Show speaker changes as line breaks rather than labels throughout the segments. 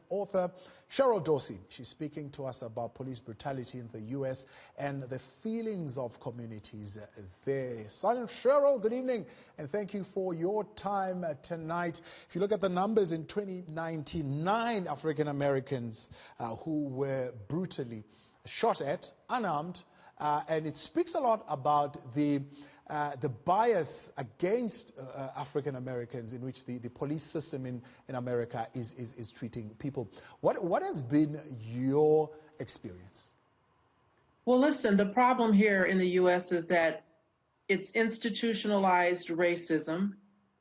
Author Sgt Dorsey. She's speaking to us about police brutality in the U.S. and the feelings of communities there. Sergeant Sgt, good evening, and thank you for your time tonight. If you look at the numbers in 2019, 9 African Americans who were brutally shot at, unarmed, and it speaks a lot about the bias against African Americans in which the police system in America is treating people. What has been your experience?
Well, listen, the problem here in the U.S. is that it's institutionalized racism.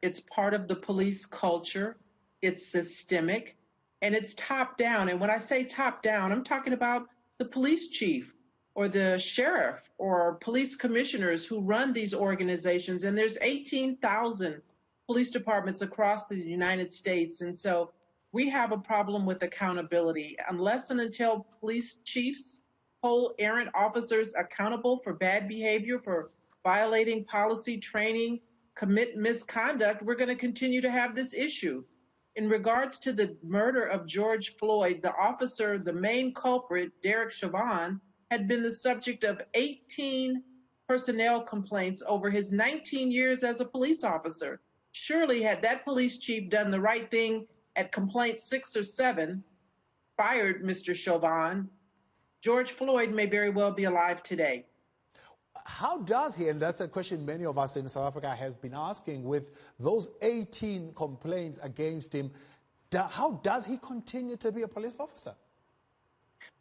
It's part of the police culture. It's systemic, and it's top down. And when I say top down, I'm talking about the police chief or the sheriff or police commissioners who run these organizations. And there's 18,000 police departments across the United States. And so we have a problem with accountability. Unless and until police chiefs hold errant officers accountable for bad behavior, for violating policy, training, commit misconduct, we're going to continue to have this issue. In regards to the murder of George Floyd, the officer, the main culprit, Derek Chauvin, had been the subject of 18 personnel complaints over his 19 years as a police officer. Surely, had that police chief done the right thing at complaint 6 or 7, fired Mr. Chauvin, George Floyd may very well be alive today.
How does he, and that's a question many of us in South Africa have been asking, with those 18 complaints against him, how does he continue to be a police officer?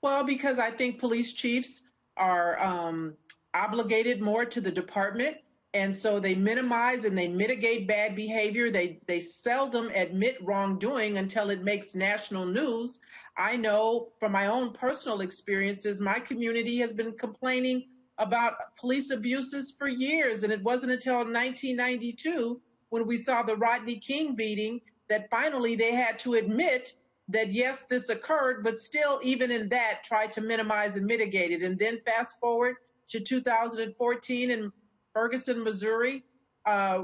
Well, because I think police chiefs are obligated more to the department, and so they minimize and they mitigate bad behavior. They seldom admit wrongdoing until it makes national news. I know from my own personal experiences, my community has been complaining about police abuses for years, and it wasn't until 1992 when we saw the Rodney King beating that finally they had to admit that yes, this occurred, but still, even in that, tried to minimize and mitigate it. And then fast forward to 2014 in Ferguson, Missouri,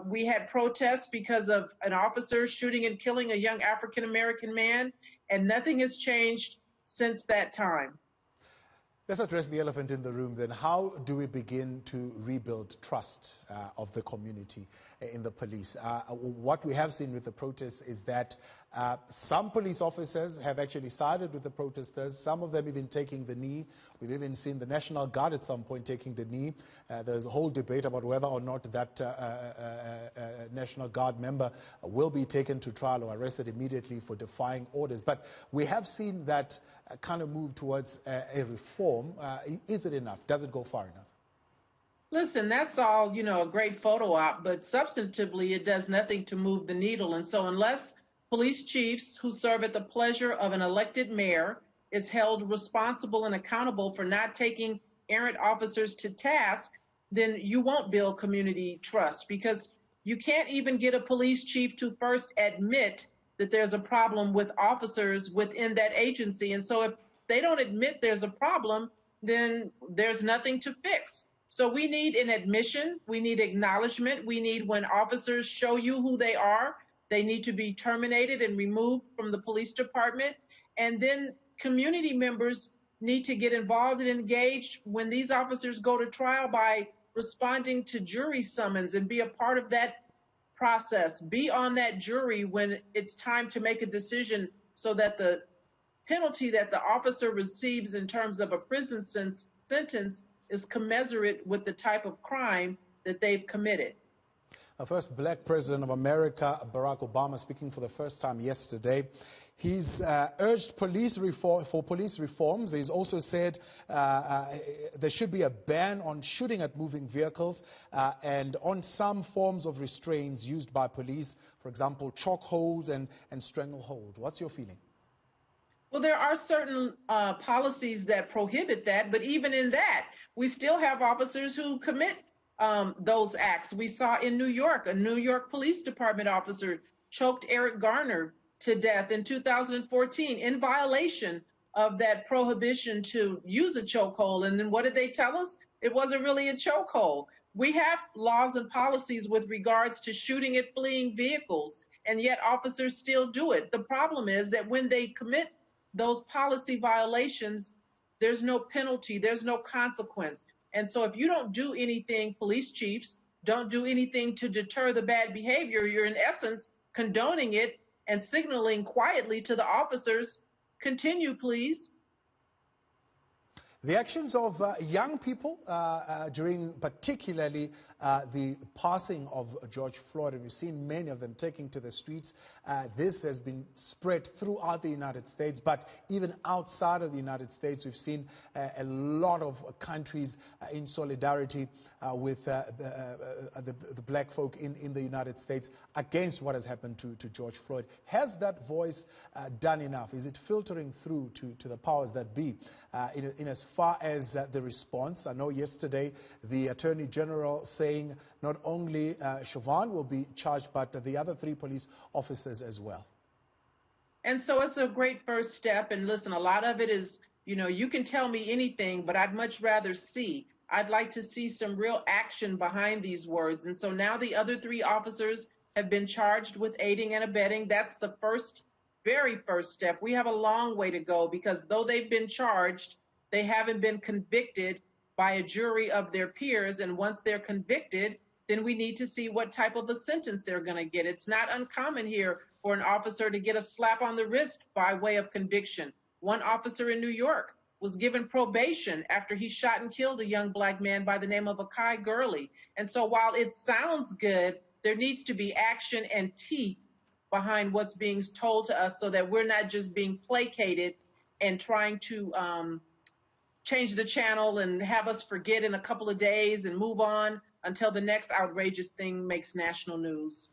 we had protests because of an officer shooting and killing a young African-American man, and nothing has changed since that time.
Let's address the elephant in the room then. How do we begin to rebuild trust of the community in the police? What we have seen with the protests is that some police officers have actually sided with the protesters, some of them even taking the knee. We've even seen the National Guard at some point taking the knee. There's a whole debate about whether or not that National Guard member will be taken to trial or arrested immediately for defying orders. But we have seen that kind of move towards a reform. Is it enough? Does it go far enough?
Listen, that's all, a great photo op, but substantively it does nothing to move the needle. And so unless police chiefs who serve at the pleasure of an elected mayor is held responsible and accountable for not taking errant officers to task, then you won't build community trust, because you can't even get a police chief to first admit that there's a problem with officers within that agency. And so if they don't admit there's a problem, then there's nothing to fix. So we need an admission, we need acknowledgement, we need, when officers show you who they are, they need to be terminated and removed from the police department. And then community members need to get involved and engaged when these officers go to trial by responding to jury summons and be a part of that process. Be on that jury when it's time to make a decision, so that the penalty that the officer receives in terms of a prison sentence is commensurate with the type of crime that they've committed.
The first black president of America, Barack Obama, speaking for the first time yesterday. He's urged police reforms. He's also said there should be a ban on shooting at moving vehicles and on some forms of restraints used by police, for example, chokeholds and stranglehold. What's your feeling?
Well, there are certain policies that prohibit that, but even in that, we still have officers who commit those acts. We saw in New York, a New York Police Department officer choked Eric Garner to death in 2014 in violation of that prohibition to use a chokehold. And then what did they tell us? It wasn't really a chokehold. We have laws and policies with regards to shooting at fleeing vehicles and yet officers still do it. The problem is that when they commit those policy violations, there's no penalty, there's no consequence. And so if you don't do anything, police chiefs don't do anything to deter the bad behavior, you're in essence condoning it and signaling quietly to the officers, continue, please.
The actions of young people during particularly the passing of George Floyd, and we've seen many of them taking to the streets. This has been spread throughout the United States, but even outside of the United States, we've seen a lot of countries in solidarity with the black folk in the United States against what has happened to George Floyd. Has that voice done enough? Is it filtering through to the powers that be in as far as the response? I know yesterday the Attorney General saying not only Chauvin will be charged, but the other 3 police officers as well.
And so it's a great first step. And listen, a lot of it is, you can tell me anything, but I'd much rather see. I'd like to see some real action behind these words. And so now the other 3 officers have been charged with aiding and abetting. That's the very first step. We have a long way to go, because though they've been charged, they haven't been convicted by a jury of their peers. And once they're convicted, then we need to see what type of a sentence they're going to get. It's not uncommon here for an officer to get a slap on the wrist by way of conviction. One officer in New York was given probation after he shot and killed a young black man by the name of Akai Gurley. And so while it sounds good, there needs to be action and teeth behind what's being told to us, so that we're not just being placated and trying to change the channel and have us forget in a couple of days and move on until the next outrageous thing makes national news.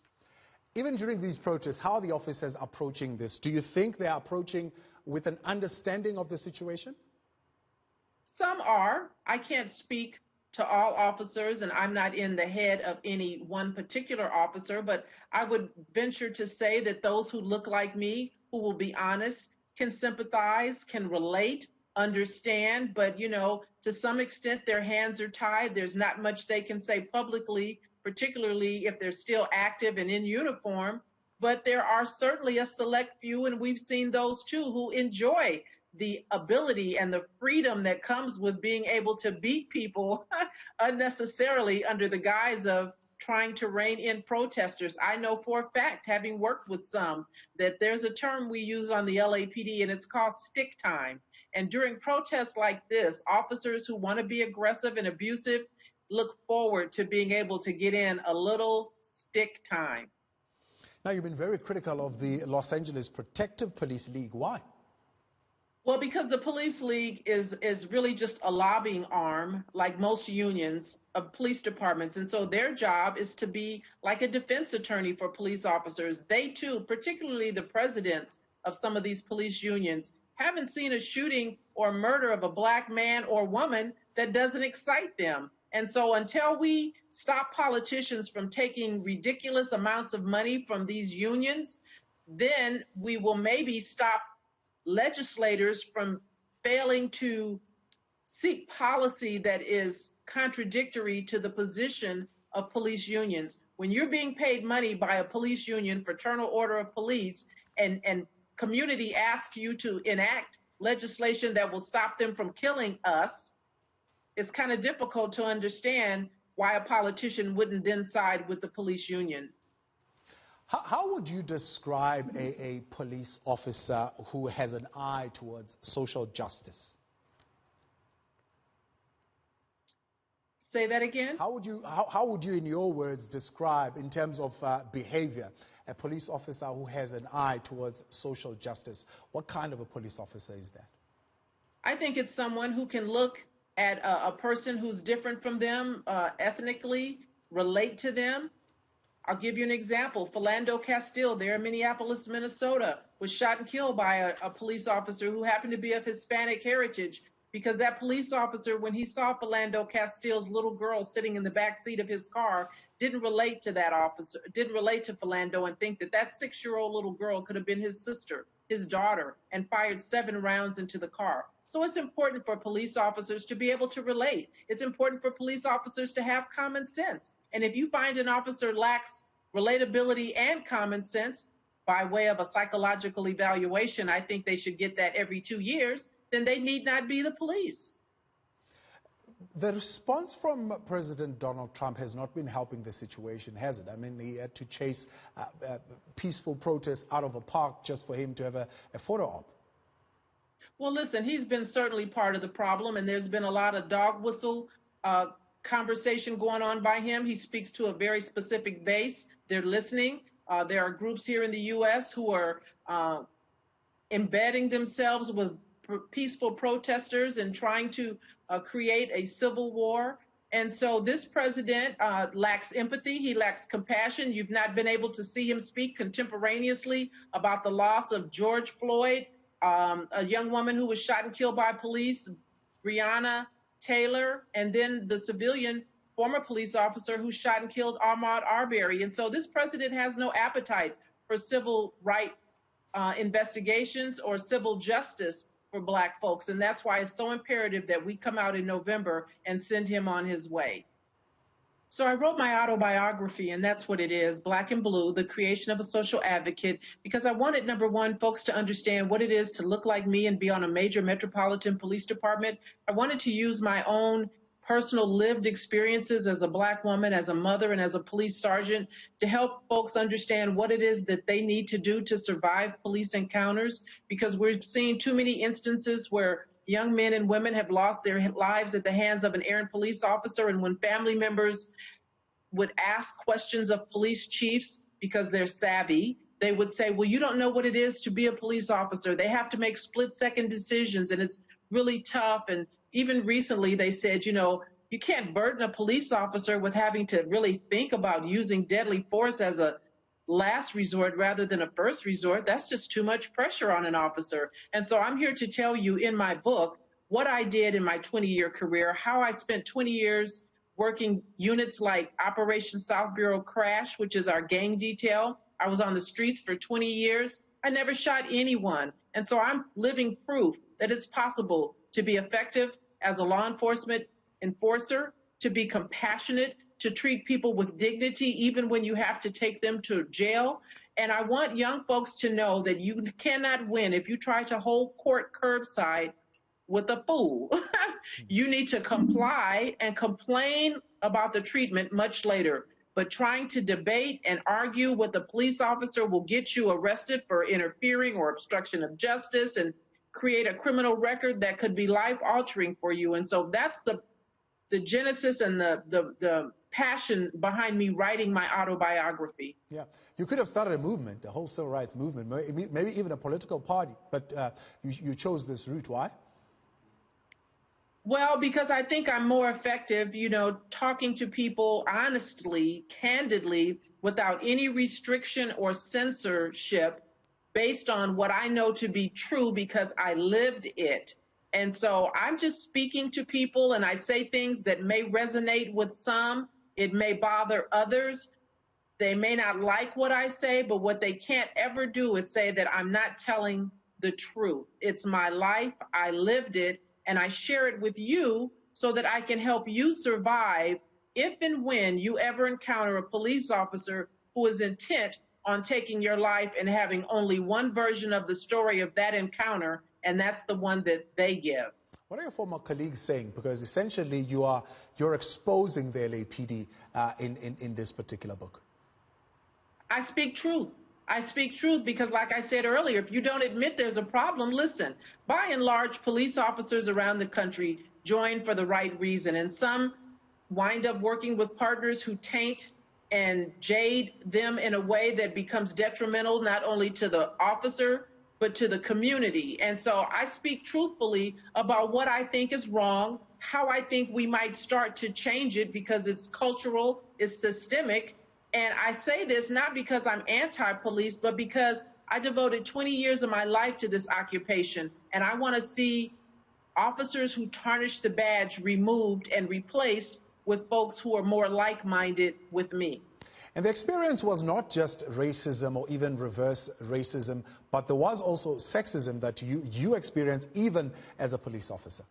Even during these protests, how are the officers approaching this? Do you think they're approaching with an understanding of the situation?
Some are. I can't speak to all officers, and I'm not in the head of any one particular officer, but I would venture to say that those who look like me, who will be honest, can sympathize, can relate, understand, but to some extent their hands are tied. There's not much they can say publicly, particularly if they're still active and in uniform. But there are certainly a select few, and we've seen those too, who enjoy the ability and the freedom that comes with being able to beat people unnecessarily under the guise of trying to rein in protesters. I know for a fact, having worked with some, that there's a term we use on the LAPD, and it's called stick time. And during protests like this, officers who want to be aggressive and abusive look forward to being able to get in a little stick time.
Now, you've been very critical of the Los Angeles Protective Police League. Why?
Well, because the police league is really just a lobbying arm, like most unions, of police departments. And so their job is to be like a defense attorney for police officers. They too, particularly the presidents of some of these police unions, haven't seen a shooting or murder of a black man or woman that doesn't excite them. And so until we stop politicians from taking ridiculous amounts of money from these unions, then we will maybe stop legislators from failing to seek policy that is contradictory to the position of police unions. When you're being paid money by a police union, Fraternal Order of Police, and community asks you to enact legislation that will stop them from killing us, it's kind of difficult to understand why a politician wouldn't then side with the police union.
How would you describe a police officer who has an eye towards social justice?
Say that again?
How would you, in your words, describe, in terms of behavior, a police officer who has an eye towards social justice? What kind of a police officer is that?
I think it's someone who can look at a person who's different from them ethnically, relate to them. I'll give you an example. Philando Castile, there in Minneapolis, Minnesota, was shot and killed by a police officer who happened to be of Hispanic heritage, because that police officer, when he saw Philando Castile's little girl sitting in the back seat of his car, didn't relate to that officer, didn't relate to Philando, and think that that 6-year-old little girl could have been his sister, his daughter, and fired 7 rounds into the car. So it's important for police officers to be able to relate. It's important for police officers to have common sense. And if you find an officer lacks relatability, and common sense by way of a psychological evaluation, I think they should get that every 2 years, then they need not be the police.
The response from President Donald Trump has not been helping the situation, has it? I mean, he had to chase peaceful protests out of a park just for him to have a photo op.
Well, listen, he's been certainly part of the problem, and there's been a lot of dog whistle conversation going on by him. He speaks to a very specific base. They're listening. There are groups here in the U.S. who are embedding themselves with peaceful protesters and trying to create a civil war. And so this president lacks empathy. He lacks compassion. You've not been able to see him speak contemporaneously about the loss of George Floyd, a young woman who was shot and killed by police, Breonna Taylor, and then the civilian former police officer who shot and killed Ahmaud Arbery. And so this president has no appetite for civil rights investigations or civil justice for Black folks. And that's why it's so imperative that we come out in November and send him on his way. So I wrote my autobiography, and that's what it is, Black and Blue, the creation of a social advocate, because I wanted, number one, folks to understand what it is to look like me and be on a major metropolitan police department. I wanted to use my own personal lived experiences as a Black woman, as a mother, and as a police sergeant to help folks understand what it is that they need to do to survive police encounters, because we're seeing too many instances where young men and women have lost their lives at the hands of an errant police officer, and when family members would ask questions of police chiefs because they're savvy, they would say, well, you don't know what it is to be a police officer. They have to make split-second decisions, and it's really tough. And even recently, they said, you know, you can't burden a police officer with having to really think about using deadly force as a last resort rather than a first resort. That's just too much pressure on an officer. And so I'm here to tell you in my book what I did in my 20-year career, how I spent 20 years working units like Operation South Bureau Crash, which is our gang detail. I was on the streets for 20 years. I never shot anyone. And so I'm living proof that it's possible to be effective as a law enforcement enforcer, to be compassionate, to treat people with dignity, even when you have to take them to jail. And I want young folks to know that you cannot win if you try to hold court curbside with a fool. You need to comply and complain about the treatment much later. But trying to debate and argue with a police officer will get you arrested for interfering or obstruction of justice and create a criminal record that could be life-altering for you. And so that's the genesis and the passion behind me writing my autobiography.
Yeah, you could have started a movement, a whole civil rights movement, maybe even a political party, but you chose this route. Why?
Well, because I think I'm more effective, you know, talking to people honestly, candidly, without any restriction or censorship, based on what I know to be true because I lived it. And so I'm just speaking to people, and I say things that may resonate with some. It may bother others. They may not like what I say, but what they can't ever do is say that I'm not telling the truth. It's my life. I lived it, and I share it with you so that I can help you survive if and when you ever encounter a police officer who is intent on taking your life and having only one version of the story of that encounter, and that's the one that they give.
What are your former colleagues saying? Because essentially you're exposing the LAPD in this particular book.
I speak truth. I speak truth because, like I said earlier, if you don't admit there's a problem, listen, by and large, police officers around the country join for the right reason, and some wind up working with partners who taint and jade them in a way that becomes detrimental not only to the officer, but to the community. And so I speak truthfully about what I think is wrong, how I think we might start to change it because it's cultural, it's systemic. And I say this not because I'm anti-police, but because I devoted 20 years of my life to this occupation, and I want to see officers who tarnish the badge removed and replaced with folks who are more like-minded with me.
And the experience was not just racism or even reverse racism, but there was also sexism that you experienced even as a police officer.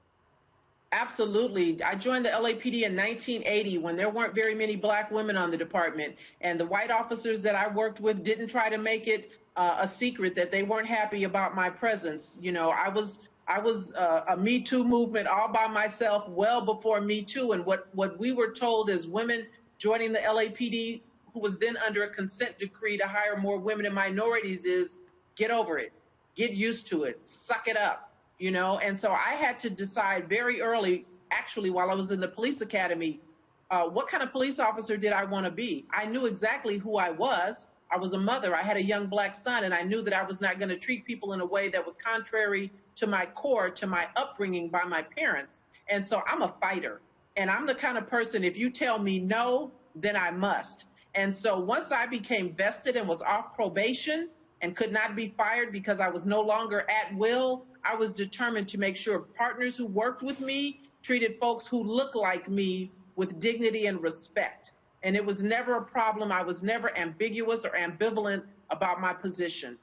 Absolutely. I joined the LAPD in 1980 when there weren't very many black women on the department, and the white officers that I worked with didn't try to make it a secret that they weren't happy about my presence. You know, I was a Me Too movement all by myself well before Me Too, and what we were told as women joining the LAPD, who was then under a consent decree to hire more women and minorities, is get over it, get used to it, suck it up. You know, and so I had to decide very early, actually, while I was in the police academy, what kind of police officer did I want to be? I knew exactly who I was. I was a mother. I had a young black son, and I knew that I was not going to treat people in a way that was contrary to my core, to my upbringing by my parents. And so I'm a fighter. And I'm the kind of person, if you tell me no, then I must. And so once I became vested and was off probation and could not be fired because I was no longer at will, I was determined to make sure partners who worked with me treated folks who look like me with dignity and respect. And it was never a problem. I was never ambiguous or ambivalent about my position.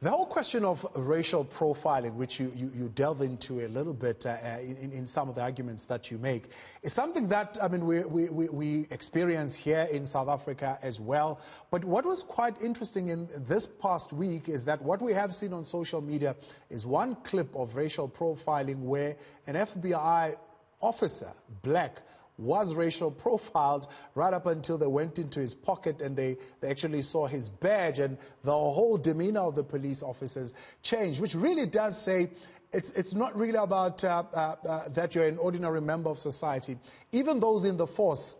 The whole question of racial profiling, which you delve into a little bit in some of the arguments that you make, is something that, I mean, we experience here in South Africa as well. But what was quite interesting in this past week is that what we have seen on social media is one clip of racial profiling where an FBI officer, black, was racial profiled right up until they went into his pocket and they actually saw his badge, and the whole demeanor of the police officers changed, which really does say it's not really about that you're an ordinary member of society. Even those in the force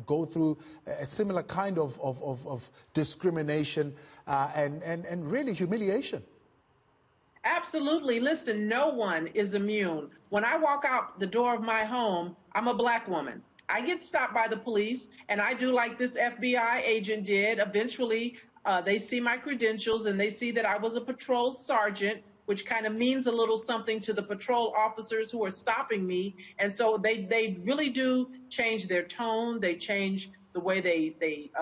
go through a similar kind of discrimination and really humiliation.
Absolutely. Listen, no one is immune. When I walk out the door of my home, I'm a black woman. I get stopped by the police, and I do like this FBI agent did. Eventually, they see my credentials, and they see that I was a patrol sergeant, which kind of means a little something to the patrol officers who are stopping me. And so they really do change their tone. They change the way they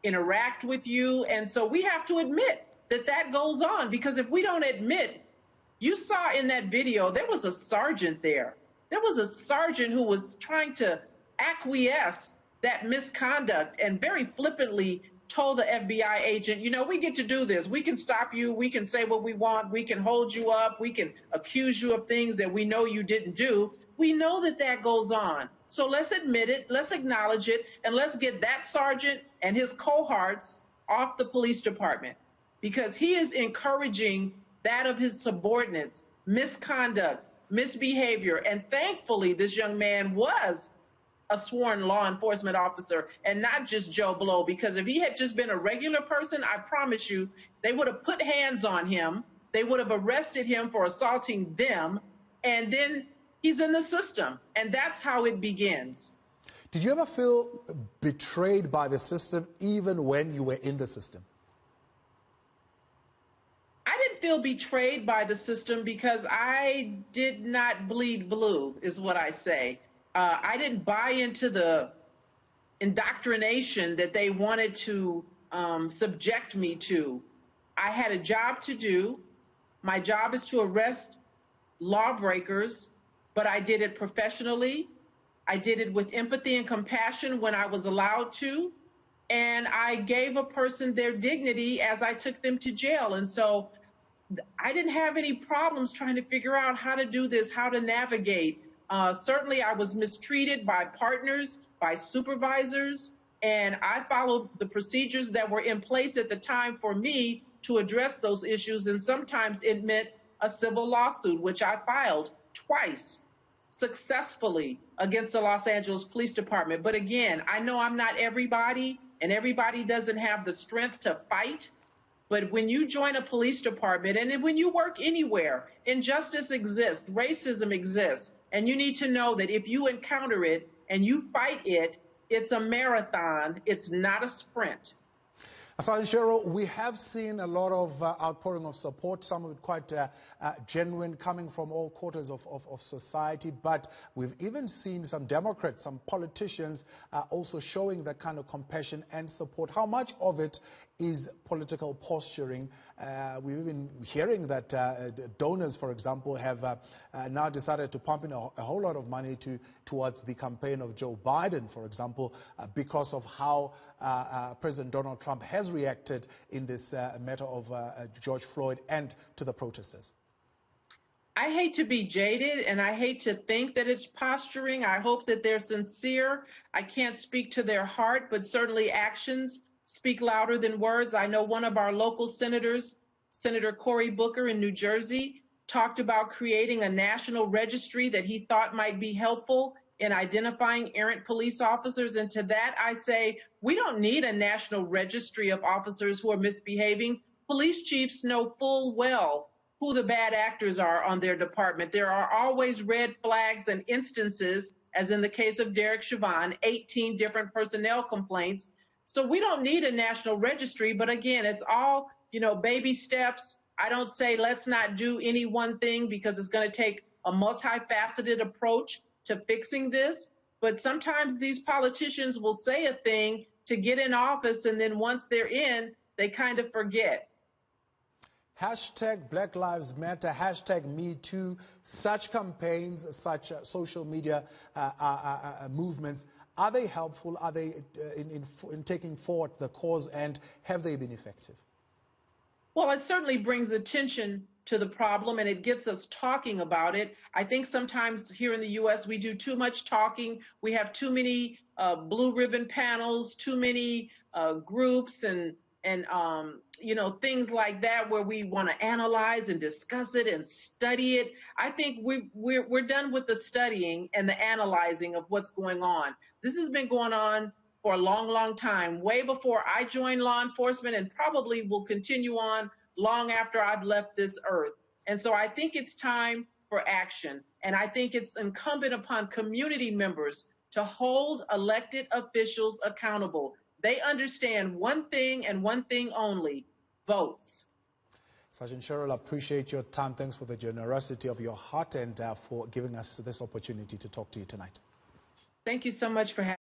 interact with you. And so we have to admit that goes on, because if we don't admit, you saw in that video, there was a sergeant there. There was a sergeant who was trying to acquiesce that misconduct and very flippantly told the FBI agent, you know, we get to do this. We can stop you. We can say what we want. We can hold you up. We can accuse you of things that we know you didn't do. We know that goes on. So let's admit it. Let's acknowledge it. And let's get that sergeant and his cohorts off the police department, because he is encouraging that of his subordinates, misconduct, misbehavior. And thankfully, this young man was a sworn law enforcement officer and not just Joe Blow, because if he had just been a regular person, I promise you, they would have put hands on him. They would have arrested him for assaulting them. And then he's in the system. And that's how it begins.
Did you ever feel betrayed by the system even when you were in the system?
I didn't feel betrayed by the system because I did not bleed blue, is what I say. I didn't buy into the indoctrination that they wanted to subject me to. I had a job to do. My job is to arrest lawbreakers, but I did it professionally. I did it with empathy and compassion when I was allowed to. And I gave a person their dignity as I took them to jail. And so I didn't have any problems trying to figure out how to do this, how to navigate. Certainly, I was mistreated by partners, by supervisors, and I followed the procedures that were in place at the time for me to address those issues. And sometimes it meant a civil lawsuit, which I filed twice successfully against the Los Angeles Police Department. But again, I know I'm not everybody, and everybody doesn't have the strength to fight. But when you join a police department, and when you work anywhere, injustice exists, racism exists, and you need to know that if you encounter it and you fight it, it's a marathon, it's not a sprint.
Sergeant Cheryl, we have seen a lot of outpouring of support, some of it quite genuine, coming from all quarters of society, but we've even seen some Democrats, some politicians also showing that kind of compassion and support. How much of it is political posturing. We've been hearing that donors, for example, have now decided to pump in a whole lot of money towards the campaign of Joe Biden, for example, because of how President Donald Trump has reacted in this matter of George Floyd and to the protesters.
I hate to be jaded, and I hate to think that it's posturing. I hope that they're sincere. I can't speak to their heart, but certainly actions speak louder than words. I know one of our local senators, Senator Cory Booker in New Jersey, talked about creating a national registry that he thought might be helpful in identifying errant police officers. And to that, I say, we don't need a national registry of officers who are misbehaving. Police chiefs know full well who the bad actors are on their department. There are always red flags and instances, as in the case of Derek Chauvin, 18 different personnel complaints. So we don't need a national registry, but again, it's all, baby steps. I don't say let's not do any one thing because it's going to take a multifaceted approach to fixing this. But sometimes these politicians will say a thing to get in office, and then once they're in, they kind of forget.
Hashtag Black Lives Matter, hashtag Me Too, such campaigns, such social media movements, are they helpful? Are they in taking forward the cause, and have they been effective?
Well, it certainly brings attention to the problem, and it gets us talking about it. I think sometimes here in the U.S. we do too much talking. We have too many blue ribbon panels, too many groups and things like that where we want to analyze and discuss it and study it. I think we're done with the studying and the analyzing of what's going on. This has been going on for a long, long time, way before I joined law enforcement, and probably will continue on long after I've left this earth. And so I think it's time for action. And I think it's incumbent upon community members to hold elected officials accountable. They understand one thing and one thing only: votes.
Sergeant Cheryl, I appreciate your time. Thanks for the generosity of your heart and for giving us this opportunity to talk to you tonight.
Thank you so much for having me.